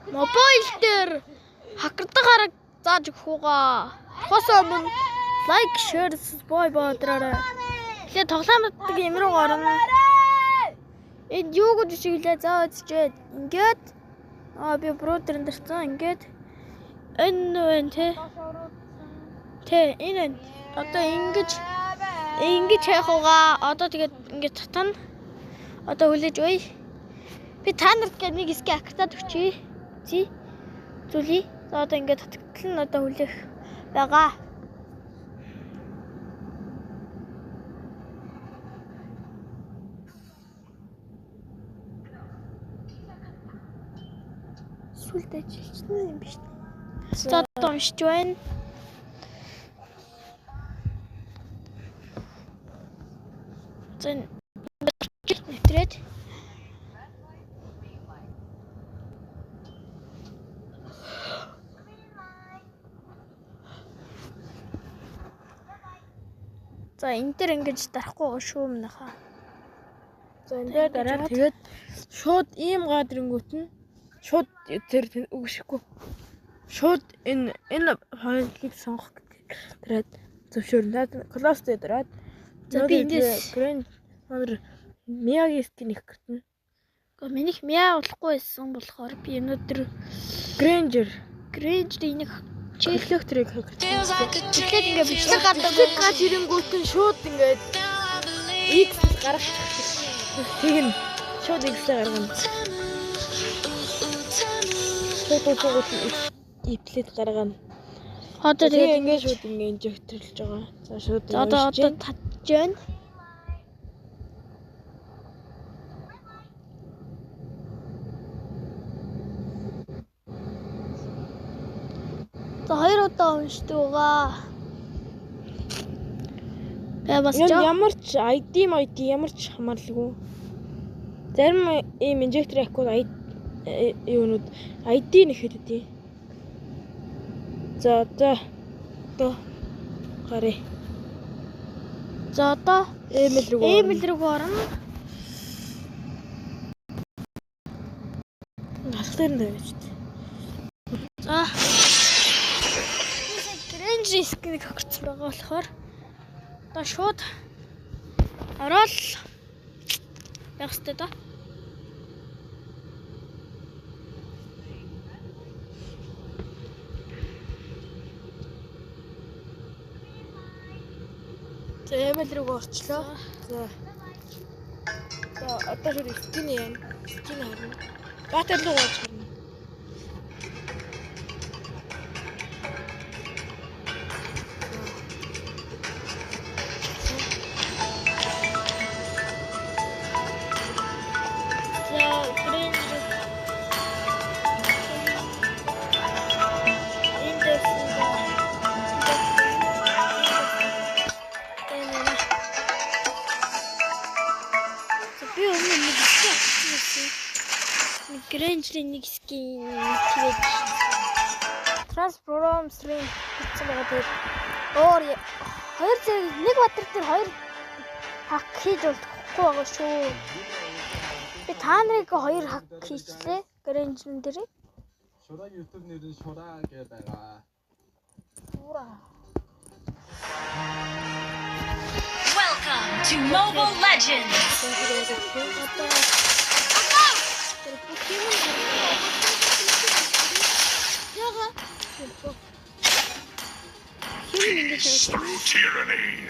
Мобайл дээр хакердаг хараг зааж өгөх үгаа. Хосоо мөн лайк, share, subscribe бадраарай. Тэгээ тоглоомддаг юм руу орно. Энд юу гэж шиглээ заа үзчихэд ингээд би бродерэн дэрсэн ингээд энэ энэ одоо ингэж хайх угаа. Одоо тэгээд ингээд татна. Одоо хүлээж ой. Би та нарт нэг хэсэг актад өгчий. Зүлий. За одоо ингээд татгтал нь одоо хүлээх байгаа. Сүлд ажиллаж юм биш. За одоо уншиж байна. Зэн нэвтрээд за энэ дээр ингэж дарахгүй шүү мөнхаа. За энэ дээр дараа тэгээд шууд ийм гадрынгүүт нь шууд тэр үгшихгүй. Шууд энэ файлыг сонгох гэдэг. Зөвшөөрнө. Close дээр дараад за би эндээс Grand Миягийн скин их гэртэн. Гэхдээ минийх Мия болохгүй байсан болохоор би өнөөдөр Granger-ийг электрик хакер. тэгээд ингээ бичлэг гадаг гад ирэнгүүт нь шууд ингээд X гаргачих. Тэг нь шууд X гаргана. Шууд иплет гаргана. одоо тэгээд ингээд шууд ингээ инжекторлж байгаа. За шууд одоо татж байна. За 2 удаа уншдаг байгаа. Бас ямар ч ID ямар ч хамаарлаггүй. Зарим ийм инжектор аккаунт юунууд ID нэхэд үгүй. За одоо гарыг. за одоо Email рүү орно. Алх дээр нь байж. За Granger скиныг хөгцсөн байгаа болохоор одоо шууд ороод явах хэрэгтэй да. За email рүү орчлоо. За одоо шууд скин юм. Скин харна. Батал руу орж харна. Granger-ийн нэг скин тэгээд Transform Stream гэсэн байгаа тэгээд өөр хоёр зэрэг нэг бадар дээр хоёр хак хийж болохгүй байгаа шүү. Би та нарыг хоёр хак хийчлээ Granger-ын дээр. Шураа YouTube нэр нь Шураа гэж байгаа. Welcome to Mobile Legends. Through tyranny.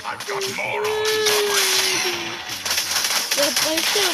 I've got morons on my team. Я большой